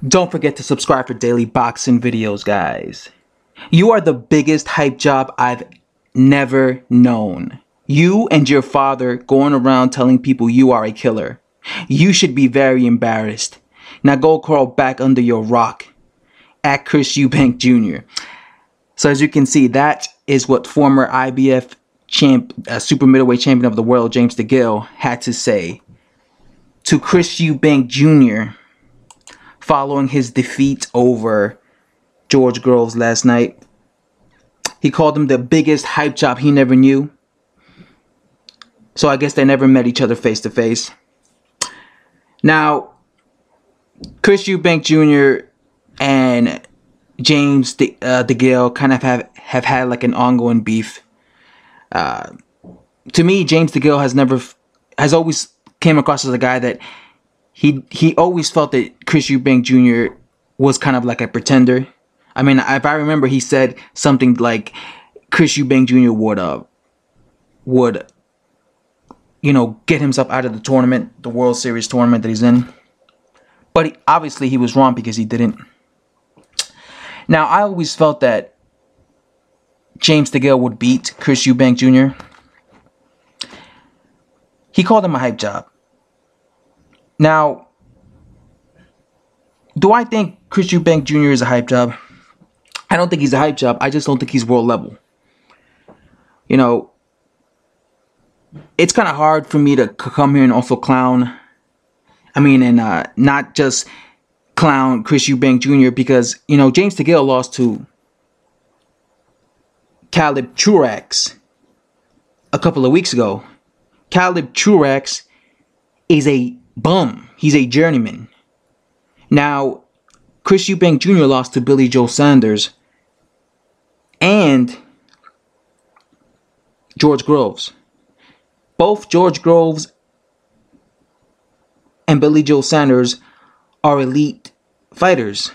Don't forget to subscribe for daily boxing videos, guys. You are the biggest hype job I've never known. You and your father going around telling people you are a killer. You should be very embarrassed. Now go crawl back under your rock. At Chris Eubank Jr. So as you can see, that is what former IBF super middleweight champion of the world, James Degale, had to say to Chris Eubank Jr. following his defeat over George Groves last night. He called him the biggest hype job he never knew. So I guess they never met each other face to face. Now, Chris Eubank Jr. and James Degale kind of have had like an ongoing beef. To me, James Degale has always came across as a guy that he always felt that Chris Eubank Jr. was kind of like a pretender. I mean, if I remember, he said something like Chris Eubank Jr. would get himself out of the tournament, the World Series tournament that he's in. But obviously he was wrong because he didn't. Now, I always felt that James Degale would beat Chris Eubank Jr. He called him a hype job. Now, do I think Chris Eubank Jr. is a hype job? I don't think he's a hype job. I just don't think he's world level. You know, it's kind of hard for me to come here and also clown. I mean, and not just clown Chris Eubank Jr. because, James Degale lost to Caleb Truax a couple of weeks ago. Caleb Truax is a bum. He's a journeyman. Now, Chris Eubank Jr. lost to Billy Joe Saunders and George Groves. Both George Groves and Billy Joe Saunders are elite fighters.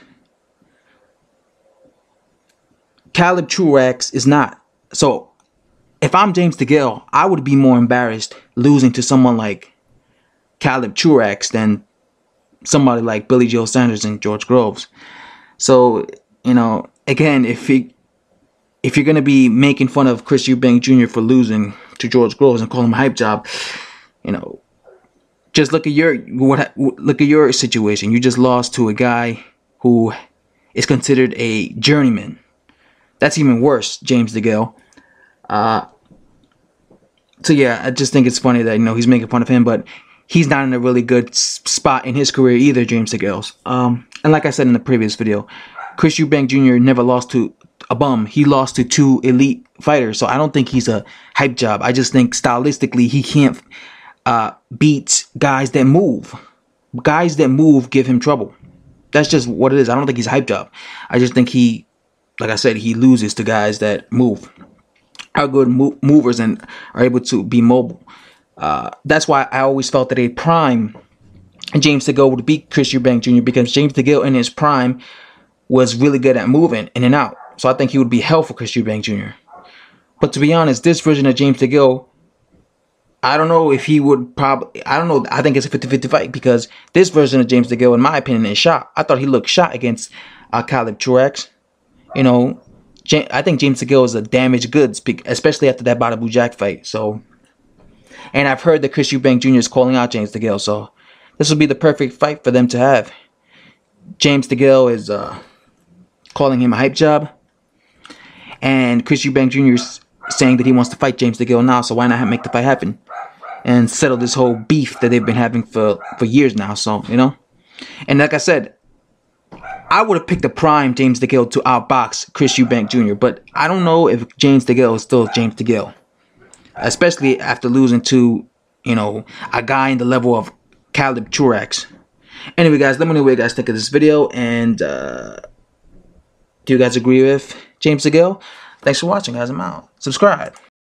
Caleb Truax is not. So, if I'm James Degale, I would be more embarrassed losing to someone like Caleb Truax than somebody like Billy Joe Saunders and George Groves. So, again, if you're going to be making fun of Chris Eubank Jr. for losing to George Groves and call him a hype job, just look at your situation. You just lost to a guy who is considered a journeyman. That's even worse, James Degale. So yeah, I just think it's funny that he's making fun of him, but he's not in a really good spot in his career either, James Degale's. And like I said in the previous video, Chris Eubank Jr. never lost to a bum. He lost to two elite fighters, so I don't think he's a hype job. I just think stylistically he can't beat guys that move. Guys that move give him trouble. That's just what it is. I don't think he's a hype job. I just think like I said, he loses to guys that move. Are good movers and are able to be mobile. That's why I always felt that a prime James Degale would beat Chris Eubank Jr. because James Degale in his prime was really good at moving in and out. So I think he would be hell for Chris Eubank Jr. But to be honest, this version of James Degale, I don't know if he would probably... I don't know. I think it's a 50-50 fight because this version of James Degale, in my opinion, is shot. I thought he looked shot against Caleb Truax. I think James Degale is a damaged goods, especially after that Bada Boo Jack fight. So, and I've heard that Chris Eubank Jr. is calling out James Degale. So this would be the perfect fight for them to have. James Degale is calling him a hype job. And Chris Eubank Jr. is saying that he wants to fight James Degale now, so why not make the fight happen and settle this whole beef that they've been having for years now. So, and like I said, I would have picked the prime James Degale to outbox Chris Eubank Jr., but I don't know if James Degale is still James Degale, especially after losing to, a guy in the level of Caleb Truax. Anyway, guys, let me know what you guys think of this video, and do you guys agree with James Degale? Thanks for watching, guys. I'm out. Subscribe.